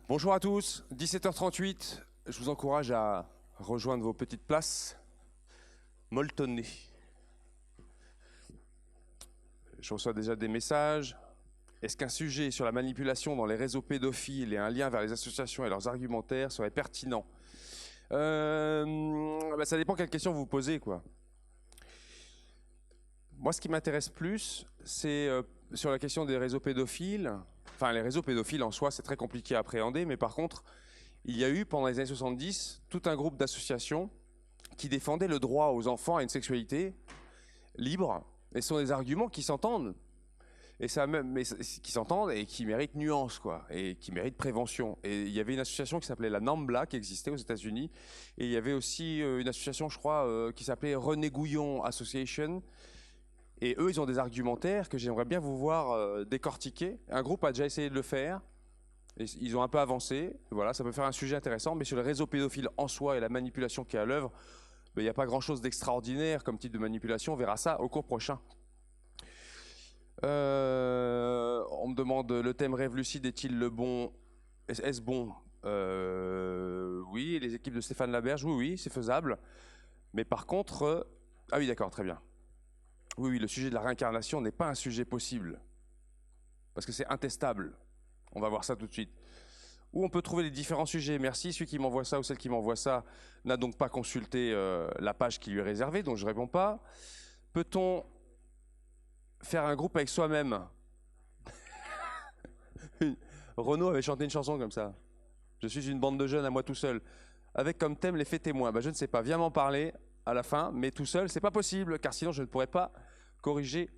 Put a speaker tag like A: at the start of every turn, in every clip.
A: Bonjour à tous, 17h38, je vous encourage à rejoindre vos petites places. Molletonnées. Je reçois déjà des messages. Est-ce qu'un sujet sur la manipulation dans les réseaux pédophiles et un lien vers les associations et leurs argumentaires serait pertinent? Ça dépend quelle question vous posez, quoi. Moi, ce qui m'intéresse plus, c'est sur la question des réseaux pédophiles. Enfin, les réseaux pédophiles en soi, c'est très compliqué à appréhender, mais par contre, il y a eu, pendant les années 70, tout un groupe d'associations qui défendaient le droit aux enfants à une sexualité libre, et ce sont des arguments qui s'entendent, qui s'entendent et qui méritent nuance, quoi, et qui méritent prévention. Et il y avait une association qui s'appelait la NAMBLA, qui existait aux États-Unis, et il y avait aussi une association, je crois, qui s'appelait René Gouillon Association. Et eux, ils ont des argumentaires que j'aimerais bien vous voir décortiquer. Un groupe a déjà essayé de le faire. Et ils ont un peu avancé. Voilà, ça peut faire un sujet intéressant. Mais sur le réseau pédophile en soi et la manipulation qui est à l'œuvre, il n'y a pas grand-chose d'extraordinaire comme type de manipulation. On verra ça au cours prochain. On me demande, le thème rêve lucide est-il le bon? Est-ce bon? Oui, les équipes de Stéphane Laberge, oui, c'est faisable. Mais par contre... Ah oui, d'accord, très bien. Oui, le sujet de la réincarnation n'est pas un sujet possible, parce que c'est intestable. On va voir ça tout de suite. Où on peut trouver les différents sujets. Merci, celui qui m'envoie ça ou celle qui m'envoie ça n'a donc pas consulté la page qui lui est réservée, donc je ne réponds pas. Peut-on faire un groupe avec soi-même? Renaud avait chanté une chanson comme ça. Je suis une bande de jeunes à moi tout seul. Avec comme thème les faits témoins. Je ne sais pas, viens m'en parler à la fin, mais tout seul, c'est pas possible, car sinon je ne pourrais pas corriger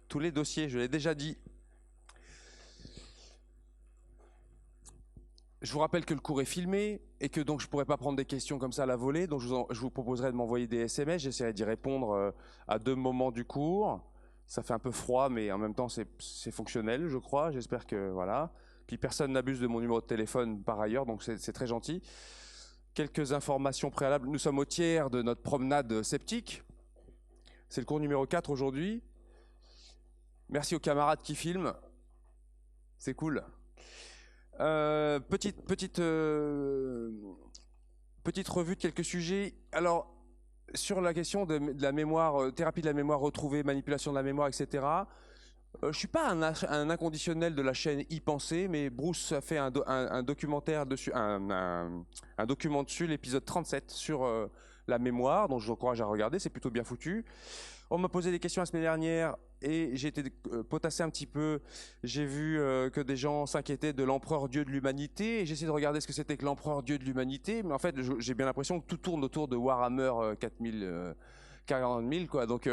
A: tous les dossiers, je l'ai déjà dit. Je vous rappelle que le cours est filmé et que donc je ne pourrais pas prendre des questions comme ça à la volée, donc je vous proposerai de m'envoyer des SMS, j'essaierai d'y répondre à 2 moments du cours. Ça fait un peu froid, mais en même temps c'est fonctionnel, je crois, j'espère que voilà. Puis personne n'abuse de mon numéro de téléphone par ailleurs, donc c'est très gentil. Quelques informations préalables. Nous sommes au tiers de notre promenade sceptique. C'est le cours numéro 4 aujourd'hui. Merci aux camarades qui filment. C'est cool. Petite revue de quelques sujets. Alors, sur la question de la mémoire, thérapie de la mémoire retrouvée, manipulation de la mémoire, etc., je ne suis pas un inconditionnel de la chaîne e-pensée, mais Bruce a fait un documentaire dessus, un document dessus, l'épisode 37 sur la mémoire, donc je vous encourage à regarder, c'est plutôt bien foutu. On m'a posé des questions la semaine dernière et j'ai été potassé un petit peu. J'ai vu que des gens s'inquiétaient de l'empereur dieu de l'humanité et j'ai essayé de regarder ce que c'était que l'empereur dieu de l'humanité, mais en fait j'ai bien l'impression que tout tourne autour de Warhammer 4000, 40 000, quoi. Donc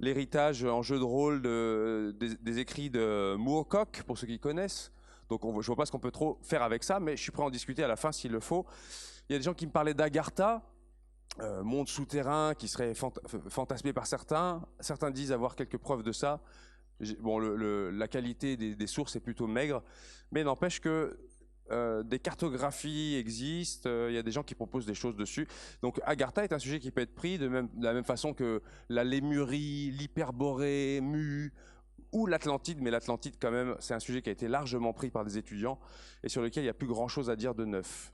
A: l'héritage en jeu de rôle des écrits de Moorcock, pour ceux qui connaissent. Donc je vois pas ce qu'on peut trop faire avec ça, mais je suis prêt à en discuter à la fin s'il le faut. Il y a des gens qui me parlaient d'Agartha, monde souterrain qui serait fantasmé par certains. Certains disent avoir quelques preuves de ça. Bon, la qualité des sources est plutôt maigre, mais n'empêche que des cartographies existent, il y a des gens qui proposent des choses dessus. Donc Agartha est un sujet qui peut être pris de la même façon que la Lémurie, l'Hyperborée, Mu ou l'Atlantide, mais l'Atlantide quand même, c'est un sujet qui a été largement pris par des étudiants et sur lequel il n'y a plus grand chose à dire de neuf.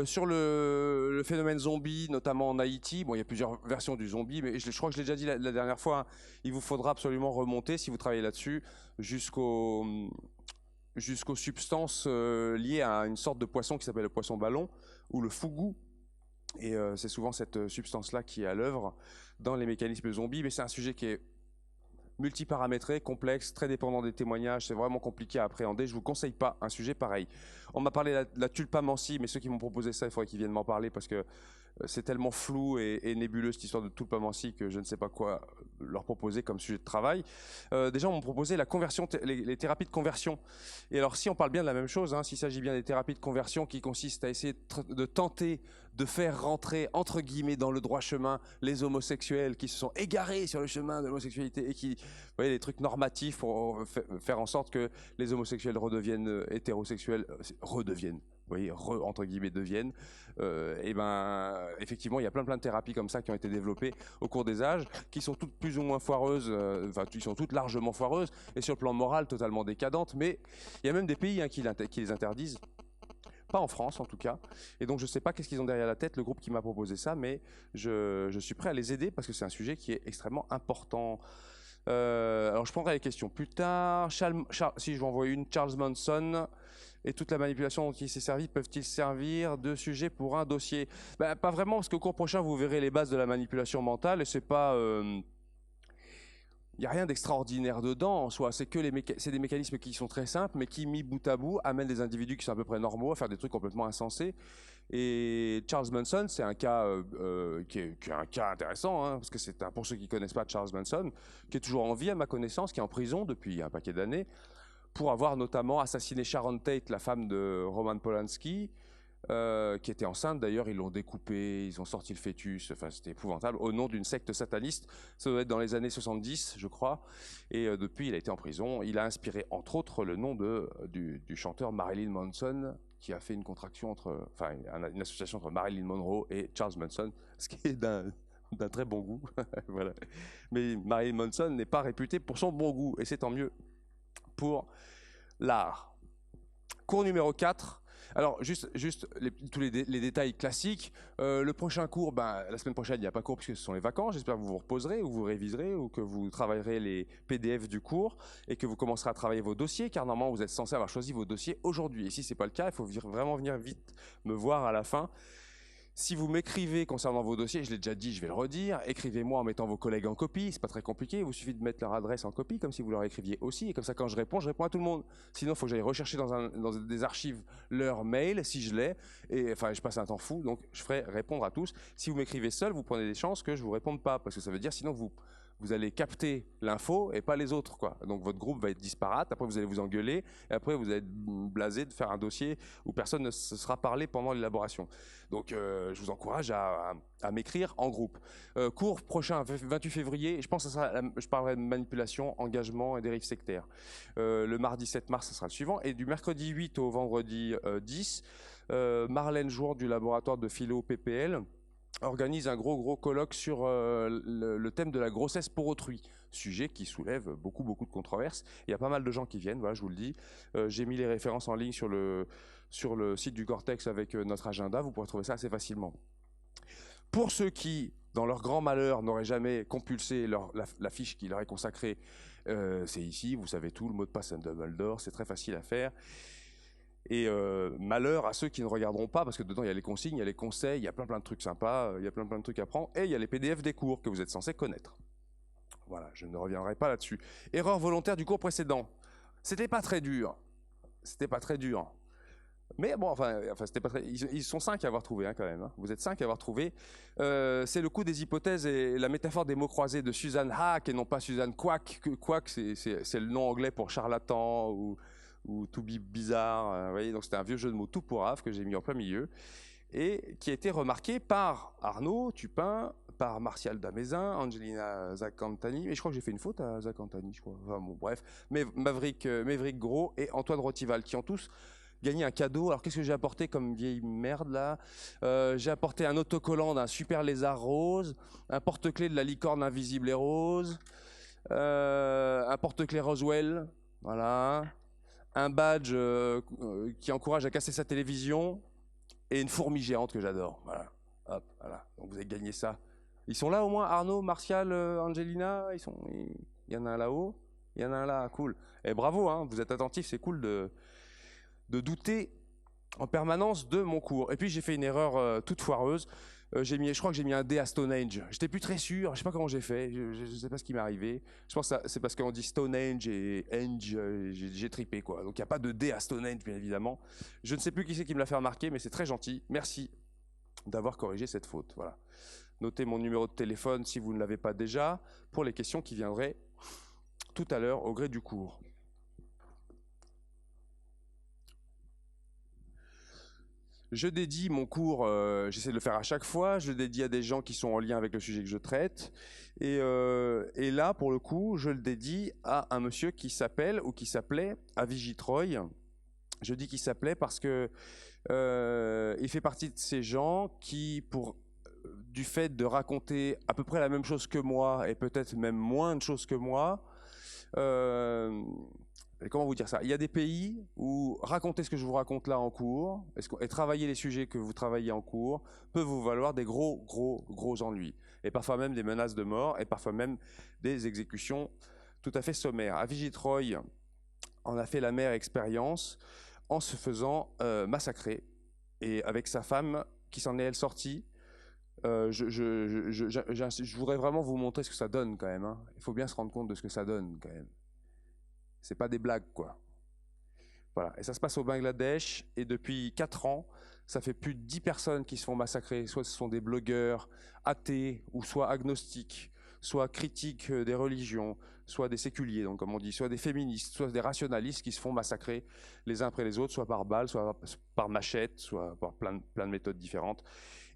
A: Sur le phénomène zombie, notamment en Haïti, bon, il y a plusieurs versions du zombie, mais je crois que je l'ai déjà dit la dernière fois, hein, il vous faudra absolument remonter, si vous travaillez là-dessus, jusqu'aux substances liées à une sorte de poisson qui s'appelle le poisson ballon, ou le fougou. Et c'est souvent cette substance-là qui est à l'œuvre dans les mécanismes zombies, mais c'est un sujet qui est multiparamétré, complexe, très dépendant des témoignages, c'est vraiment compliqué à appréhender. Je ne vous conseille pas un sujet pareil. On m'a parlé de la tulpamancie, mais ceux qui m'ont proposé ça, il faudrait qu'ils viennent m'en parler parce que c'est tellement flou et nébuleux cette histoire de tulpamancie que je ne sais pas quoi leur proposer comme sujet de travail. Des gens m'ont proposé la conversion, les thérapies de conversion. Et alors si on parle bien de la même chose, hein, s'il s'agit bien des thérapies de conversion qui consistent à essayer de tenter de faire rentrer entre guillemets dans le droit chemin les homosexuels qui se sont égarés sur le chemin de l'homosexualité et qui, vous voyez, des trucs normatifs pour faire en sorte que les homosexuels redeviennent hétérosexuels, redeviennent. oui, entre guillemets deviennent, et ben effectivement il y a plein de thérapies comme ça qui ont été développées au cours des âges, qui sont toutes plus ou moins foireuses, enfin qui sont toutes largement foireuses et sur le plan moral totalement décadentes, mais il y a même des pays qui les interdisent. Pas en France en tout cas, et donc je sais pas qu'est-ce qu'ils ont derrière la tête, le groupe qui m'a proposé ça, mais je suis prêt à les aider parce que c'est un sujet qui est extrêmement important. Alors je prendrai les questions plus tard. Si je vous envoie une, Charles Manson et toute la manipulation dont il s'est servi peuvent-ils servir de sujet pour un dossier? Ben, pas vraiment, parce qu'au cours prochain vous verrez les bases de la manipulation mentale et c'est pas... il n'y a rien d'extraordinaire dedans en soi, c'est que c'est des mécanismes qui sont très simples, mais qui, mis bout à bout, amènent des individus qui sont à peu près normaux à faire des trucs complètement insensés. Et Charles Manson, c'est un cas qui est un cas intéressant, hein, parce que c'est pour ceux qui ne connaissent pas Charles Manson, qui est toujours en vie à ma connaissance, qui est en prison depuis un paquet d'années, pour avoir notamment assassiné Sharon Tate, la femme de Roman Polanski, qui était enceinte d'ailleurs, ils l'ont découpé, ils ont sorti le fœtus, enfin c'était épouvantable, au nom d'une secte sataniste. Ça doit être dans les années 70 je crois, et depuis il a été en prison. Il a inspiré entre autres le nom du chanteur Marilyn Manson, qui a fait une contraction enfin une association entre Marilyn Monroe et Charles Manson, ce qui est d'un très bon goût. Voilà. Mais Marilyn Manson n'est pas réputé pour son bon goût, et c'est tant mieux pour l'art. Cours numéro 4. Alors, juste tous les détails classiques. Le prochain cours, la semaine prochaine, il n'y a pas cours puisque ce sont les vacances. J'espère que vous vous reposerez ou vous réviserez ou que vous travaillerez les PDF du cours et que vous commencerez à travailler vos dossiers, car normalement, vous êtes censé avoir choisi vos dossiers aujourd'hui. Et si ce n'est pas le cas, il faut vraiment venir vite me voir à la fin. Si vous m'écrivez concernant vos dossiers, je l'ai déjà dit, je vais le redire, écrivez-moi en mettant vos collègues en copie, c'est pas très compliqué, il vous suffit de mettre leur adresse en copie, comme si vous leur écriviez aussi, et comme ça quand je réponds à tout le monde. Sinon, il faut que j'aille rechercher dans des archives leur mail, si je l'ai, et enfin, je passe un temps fou, donc je ferai répondre à tous. Si vous m'écrivez seul, vous prenez des chances que je vous réponde pas, parce que ça veut dire sinon vous allez capter l'info et pas les autres, quoi. Donc votre groupe va être disparate, après vous allez vous engueuler, et après vous allez être blasé de faire un dossier où personne ne se sera parlé pendant l'élaboration. Donc je vous encourage à m'écrire en groupe. Cours prochain, 28 février, je pense que je parlerai de manipulation, engagement et dérive sectaire. Le mardi 7 mars, ce sera le suivant, et du mercredi 8 au vendredi 10, Marlène Jouan du laboratoire de philo PPL organise un gros colloque sur le thème de la grossesse pour autrui, sujet qui soulève beaucoup de controverses. Il y a pas mal de gens qui viennent, voilà, je vous le dis. J'ai mis les références en ligne sur le site du Cortex avec notre agenda, vous pourrez trouver ça assez facilement. Pour ceux qui, dans leur grand malheur, n'auraient jamais compulsé la fiche qui leur est consacrée, c'est ici, vous savez tout, le mot de passe Dumbledore, c'est très facile à faire. Et malheur à ceux qui ne regarderont pas, parce que dedans il y a les consignes, il y a les conseils, il y a plein de trucs sympas, il y a plein de trucs à prendre, et il y a les PDF des cours que vous êtes censés connaître. Voilà, je ne reviendrai pas là-dessus. Erreur volontaire du cours précédent. C'était pas très dur. Mais bon, enfin c'était pas très... Ils sont 5 à avoir trouvé, hein, quand même. Hein. Vous êtes 5 à avoir trouvé. C'est le coup des hypothèses et la métaphore des mots croisés de Suzanne Hack et non pas Suzanne Quack. Quack, c'est le nom anglais pour charlatan ou to be bizarre. Vous voyez, donc c'était un vieux jeu de mots tout pourrave que j'ai mis en plein milieu et qui a été remarqué par Arnaud Tupin, par Martial Damézin, Angelina Zacantani, et je crois que j'ai fait une faute à Zacantani, je crois. Enfin bon, bref, Maverick Gros et Antoine Rotival, qui ont tous gagné un cadeau. Alors qu'est-ce que j'ai apporté comme vieille merde là? J'ai apporté un autocollant d'un super lézard rose, un porte-clés de la licorne invisible et rose, un porte-clés Roswell, voilà, un badge qui encourage à casser sa télévision et une fourmi géante que j'adore. Voilà. Hop, voilà. Donc vous avez gagné ça. Ils sont là au moins, Arnaud, Martial, Angelina, il y en a un là-haut, il y en a un là, cool. Et bravo, hein, vous êtes attentifs, c'est cool de douter en permanence de mon cours. Et puis j'ai fait une erreur toute foireuse. Je crois que j'ai mis un D à Stonehenge. J'étais plus très sûr, je sais pas comment j'ai fait, je sais pas ce qui m'est arrivé. Je pense que c'est parce qu'on dit Stonehenge et Henge, j'ai tripé quoi. Donc il n'y a pas de D à Stonehenge bien évidemment. Je ne sais plus qui c'est qui me l'a fait remarquer, mais c'est très gentil. Merci d'avoir corrigé cette faute. Voilà. Notez mon numéro de téléphone si vous ne l'avez pas déjà pour les questions qui viendraient tout à l'heure au gré du cours. Je dédie mon cours, j'essaie de le faire à chaque fois, je le dédie à des gens qui sont en lien avec le sujet que je traite. Et là, pour le coup, je le dédie à un monsieur qui s'appelle ou qui s'appelait Avijit Roy, Je dis qu'il s'appelait parce que il fait partie de ces gens qui, du fait de raconter à peu près la même chose que moi et peut-être même moins de choses que moi, euh, comment vous dire ça? Il y a des pays où raconter ce que je vous raconte là en cours et travailler les sujets que vous travaillez en cours peut vous valoir des gros ennuis. Et parfois même des menaces de mort et parfois même des exécutions tout à fait sommaires. Avijit Roy en a fait la mère expérience en se faisant massacrer et avec sa femme qui s'en est elle sortie. Je voudrais vraiment vous montrer ce que ça donne quand même. Hein. Il faut bien se rendre compte de ce que ça donne quand même. C'est pas des blagues quoi. Voilà. Et ça se passe au Bangladesh et depuis 4 ans, ça fait plus de 10 personnes qui se font massacrer. Soit ce sont des blogueurs athées ou soit agnostiques, soit critiques des religions, soit des séculiers, donc comme on dit, soit des féministes, soit des rationalistes qui se font massacrer les uns après les autres, soit par balles, soit par machette, soit par plein de méthodes différentes.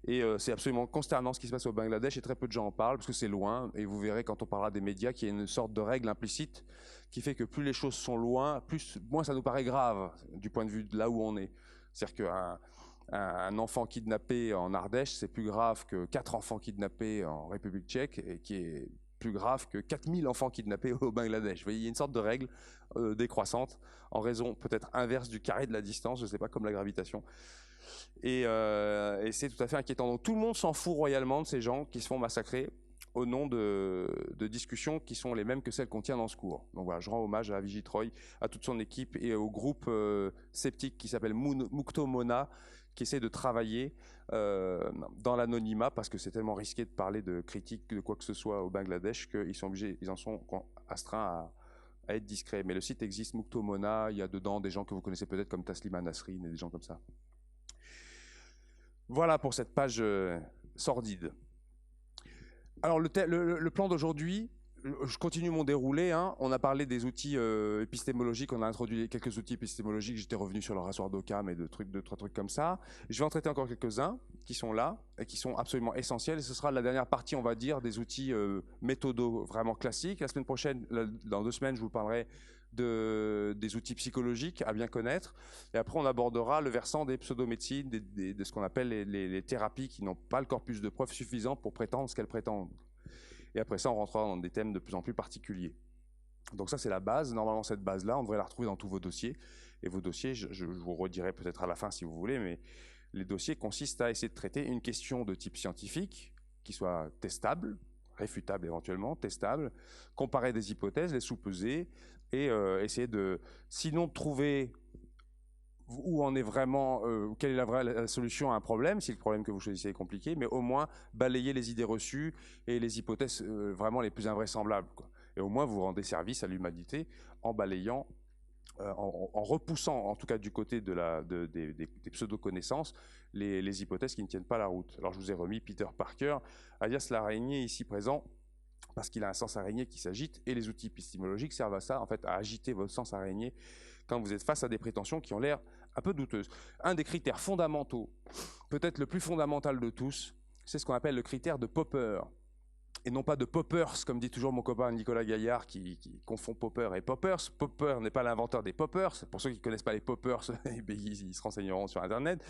A: Et c'est absolument consternant ce qui se passe au Bangladesh et très peu de gens en parlent parce que c'est loin. Et vous verrez quand on parlera des médias qu'il y a une sorte de règle implicite qui fait que plus les choses sont loin, moins ça nous paraît grave du point de vue de là où on est. C'est-à-dire qu'un enfant kidnappé en Ardèche, c'est plus grave que 4 enfants kidnappés en République tchèque et qui est plus grave que 4000 enfants kidnappés au Bangladesh. Vous voyez, il y a une sorte de règle décroissante en raison peut-être inverse du carré de la distance, je ne sais pas, comme la gravitation. Et c'est tout à fait inquiétant. Donc tout le monde s'en fout royalement de ces gens qui se font massacrer au nom de discussions qui sont les mêmes que celles qu'on tient dans ce cours. Donc voilà, je rends hommage à Avijit Roy, à toute son équipe et au groupe sceptique qui s'appelle Mukto Mona, qui essaie de travailler dans l'anonymat parce que c'est tellement risqué de parler de critiques de quoi que ce soit au Bangladesh ils en sont astreints à être discrets. Mais le site existe, Mukto Mona, il y a dedans des gens que vous connaissez peut-être comme Taslima Nasrin et des gens comme ça. Voilà pour cette page sordide. Alors le plan d'aujourd'hui, je continue mon déroulé. Hein. On a parlé des outils épistémologiques, on a introduit quelques outils épistémologiques, j'étais revenu sur le rasoir d'Occam et deux, trois trucs comme ça. Je vais en traiter encore quelques-uns qui sont là et qui sont absolument essentiels. Et ce sera la dernière partie, on va dire, des outils méthodaux vraiment classiques. La semaine prochaine, dans 2 semaines, je vous parlerai des outils psychologiques à bien connaître. Et après, on abordera le versant des pseudomédecines, de ce qu'on appelle les thérapies qui n'ont pas le corpus de preuves suffisant pour prétendre ce qu'elles prétendent. Et après ça, on rentrera dans des thèmes de plus en plus particuliers. Donc ça, c'est la base. Normalement, cette base-là, on devrait la retrouver dans tous vos dossiers. Et vos dossiers, je vous redirai peut-être à la fin si vous voulez, mais les dossiers consistent à essayer de traiter une question de type scientifique qui soit testable, réfutable éventuellement, testable, comparer des hypothèses, les sous-peser et essayer sinon de trouver où en est vraiment, quelle est la solution à un problème, si le problème que vous choisissez est compliqué, mais au moins balayer les idées reçues et les hypothèses vraiment les plus invraisemblables, quoi. Et au moins vous rendez service à l'humanité en balayant, en repoussant, en tout cas du côté des pseudo-connaissances, les hypothèses qui ne tiennent pas la route. Alors je vous ai remis Peter Parker, alias l'araignée ici présent, parce qu'il a un sens araignée qui s'agite, et les outils épistémologiques servent à ça, en fait, à agiter votre sens araignée quand vous êtes face à des prétentions qui ont l'air un peu douteuses. Un des critères fondamentaux, peut-être le plus fondamental de tous, c'est ce qu'on appelle le critère de Popper. Et non pas de poppers, comme dit toujours mon copain Nicolas Gaillard, qui confond Popper et poppers. Popper n'est pas l'inventeur des poppers. Pour ceux qui ne connaissent pas les poppers, ils se renseigneront sur Internet.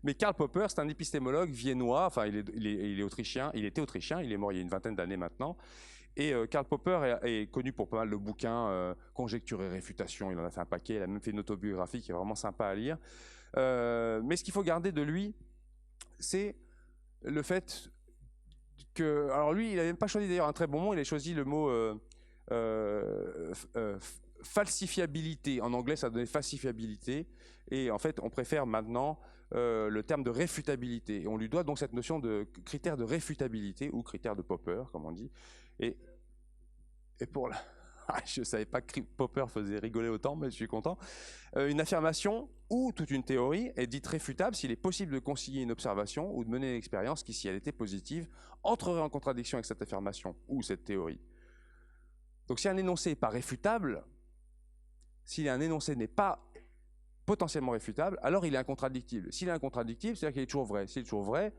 A: Mais Karl Popper, c'est un épistémologue viennois. Enfin, il est autrichien. Il était autrichien. Il est mort il y a une vingtaine d'années maintenant. Et Karl Popper est connu pour pas mal de bouquins, Conjecture et réfutation. Il en a fait un paquet. Il a même fait une autobiographie qui est vraiment sympa à lire. Mais ce qu'il faut garder de lui, c'est le fait alors lui, il n'a même pas choisi d'ailleurs un très bon mot, il a choisi le mot falsifiabilité. En anglais, ça donnait falsifiabilité. Et en fait, on préfère maintenant le terme de réfutabilité. Et on lui doit donc cette notion de critère de réfutabilité, ou critère de Popper, comme on dit. Et pour la... Je ne savais pas que Popper faisait rigoler autant, mais je suis content. Une affirmation ou toute une théorie est dite réfutable s'il est possible de concilier une observation ou de mener une expérience qui, si elle était positive, entrerait en contradiction avec cette affirmation ou cette théorie. Donc si un énoncé n'est pas réfutable, si un énoncé n'est pas potentiellement réfutable, alors il est incontradictible. S'il est incontradictible, c'est-à-dire qu'il est toujours vrai. S'il est toujours vrai,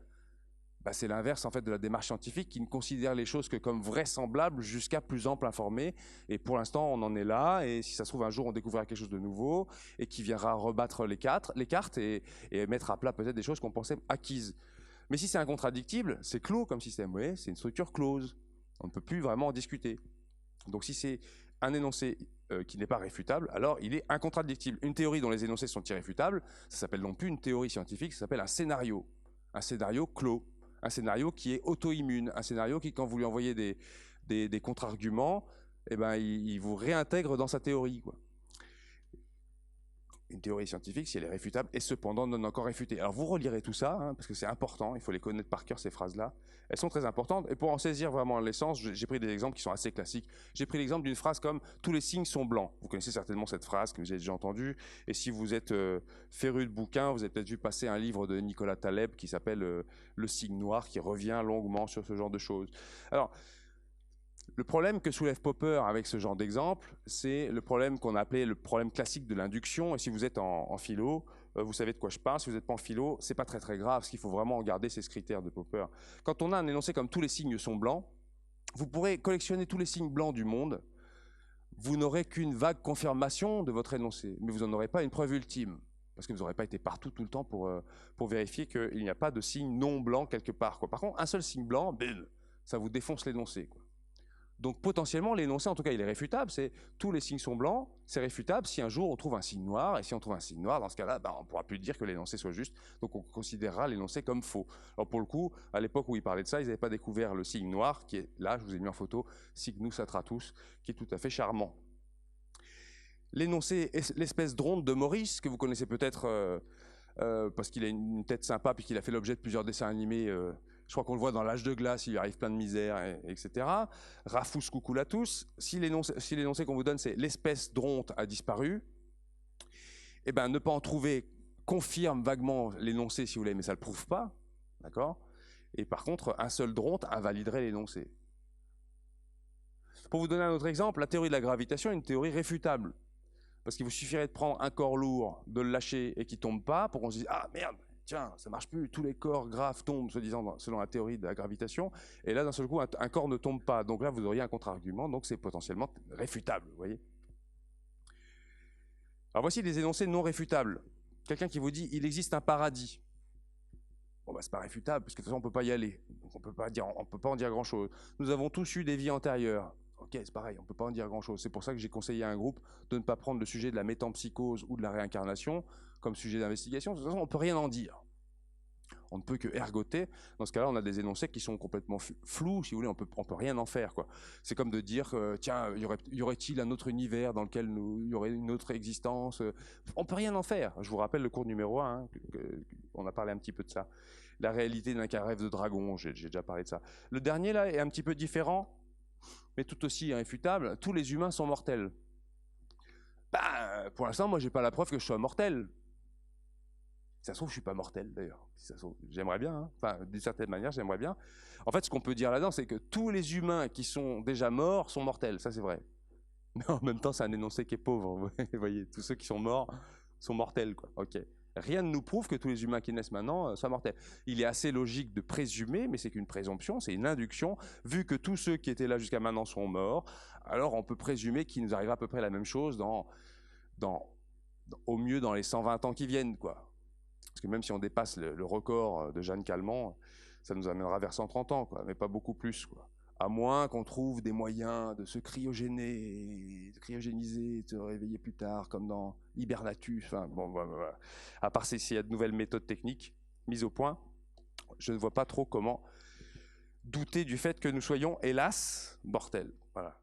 A: bah, c'est l'inverse en fait de la démarche scientifique qui ne considère les choses que comme vraisemblables jusqu'à plus ample informé. Et pour l'instant, on en est là. Et si ça se trouve, un jour, on découvrira quelque chose de nouveau et qui viendra rebattre les cartes et mettre à plat peut-être des choses qu'on pensait acquises. Mais si c'est incontradictible, c'est clos comme système. Vous voyez, c'est une structure close. On ne peut plus vraiment en discuter. Donc si c'est un énoncé qui n'est pas réfutable, alors il est incontradictible. Une théorie dont les énoncés sont irréfutables, ça s'appelle non plus une théorie scientifique, ça s'appelle un scénario clos. Un scénario qui est auto-immune, un scénario qui, quand vous lui envoyez des contre-arguments, eh ben, il vous réintègre dans sa théorie, quoi. Une théorie scientifique, si elle est réfutable, est cependant non encore réfutée. Alors vous relirez tout ça, hein, parce que c'est important, il faut les connaître par cœur, ces phrases-là. Elles sont très importantes, et pour en saisir vraiment l'essence, j'ai pris des exemples qui sont assez classiques. J'ai pris l'exemple d'une phrase comme « tous les signes sont blancs ». Vous connaissez certainement cette phrase que vous avez déjà entendue, et si vous êtes féru de bouquins, vous avez peut-être vu passer un livre de Nicolas Taleb qui s'appelle Le signe noir, qui revient longuement sur ce genre de choses. Alors, le problème que soulève Popper avec ce genre d'exemple, c'est le problème qu'on a appelé le problème classique de l'induction. Et si vous êtes en philo, vous savez de quoi je parle. Si vous n'êtes pas en philo, c'est pas très très grave, parce qu'il faut vraiment regarder ces critères de Popper. Quand on a un énoncé comme tous les signes sont blancs, vous pourrez collectionner tous les signes blancs du monde. Vous n'aurez qu'une vague confirmation de votre énoncé, mais vous n'en aurez pas une preuve ultime. Parce que vous n'aurez pas été partout tout le temps pour vérifier qu'il n'y a pas de signe non blanc quelque part, quoi. Par contre, un seul signe blanc, bim, ça vous défonce l'énoncé, quoi. Donc potentiellement, l'énoncé, en tout cas, il est réfutable. C'est tous les signes sont blancs, c'est réfutable si un jour on trouve un signe noir. Et si on trouve un signe noir, dans ce cas-là, on ne pourra plus dire que l'énoncé soit juste. Donc on considérera l'énoncé comme faux. Alors pour le coup, à l'époque où ils parlaient de ça, ils n'avaient pas découvert le signe noir, qui est là, je vous ai mis en photo, Cygnus atratus, qui est tout à fait charmant. L'énoncé, l'espèce d'ronde de Maurice, que vous connaissez peut-être parce qu'il a une tête sympa, puis qu'il a fait l'objet de plusieurs dessins animés. Je crois qu'on le voit dans L'Âge de glace, il lui arrive plein de misère, etc. Rafus cucullatus, si l'énoncé qu'on vous donne, c'est l'espèce d'ronte a disparu, eh ben, ne pas en trouver confirme vaguement l'énoncé, si vous voulez, mais ça ne le prouve pas. D'accord ? Et par contre, un seul dronte invaliderait l'énoncé. Pour vous donner un autre exemple, la théorie de la gravitation est une théorie réfutable. Parce qu'il vous suffirait de prendre un corps lourd, de le lâcher et qu'il ne tombe pas, pour qu'on se dise « Ah merde, tiens, ça marche plus, tous les corps graves tombent, selon la théorie de la gravitation, et là, d'un seul coup, un corps ne tombe pas. Donc là, vous auriez un contre-argument, donc c'est potentiellement réfutable, vous voyez. Alors voici des énoncés non réfutables. Quelqu'un qui vous dit « Il existe un paradis ». Bon, bah, c'est pas réfutable, parce que de toute façon, on ne peut pas y aller. Donc on peut pas en dire grand-chose. Nous avons tous eu des vies antérieures. Ok, c'est pareil, on ne peut pas en dire grand-chose. C'est pour ça que j'ai conseillé à un groupe de ne pas prendre le sujet de la métempsychose ou de la réincarnation comme sujet d'investigation. De toute façon, on ne peut rien en dire. On ne peut que ergoter. Dans ce cas-là, on a des énoncés qui sont complètement flous, si vous voulez, on peut rien en faire, quoi. C'est comme de dire, tiens, y aurait-il un autre univers dans lequel il y aurait une autre existence? On ne peut rien en faire. Je vous rappelle le cours numéro 1, hein, on a parlé un petit peu de ça. La réalité d'un qu'un rêve de dragon, j'ai déjà parlé de ça. Le dernier, là, est un petit peu différent, mais tout aussi irréfutable. Tous les humains sont mortels. Bah, pour l'instant, moi, j'ai pas la preuve que je sois mortel. Si ça se trouve, je suis pas mortel, d'ailleurs. Si j'aimerais bien, hein. Enfin, d'une certaine manière, j'aimerais bien. En fait, ce qu'on peut dire là-dedans, c'est que tous les humains qui sont déjà morts sont mortels. Ça, c'est vrai. Mais en même temps, c'est un énoncé qui est pauvre. Vous voyez, tous ceux qui sont morts sont mortels, quoi. Ok. Rien ne nous prouve que tous les humains qui naissent maintenant soient mortels. Il est assez logique de présumer, mais c'est qu'une présomption, c'est une induction. Vu que tous ceux qui étaient là jusqu'à maintenant sont morts, alors on peut présumer qu'il nous arrivera à peu près la même chose au mieux dans les 120 ans qui viennent, quoi. Parce que même si on dépasse le record de Jeanne Calment, ça nous amènera vers 130 ans, quoi, mais pas beaucoup plus, quoi. À moins qu'on trouve des moyens de se cryogéniser, de se réveiller plus tard, comme dans Hibernatus. Enfin, bon, voilà. À part s'il y a de nouvelles méthodes techniques mises au point, je ne vois pas trop comment douter du fait que nous soyons, hélas, mortels. Voilà.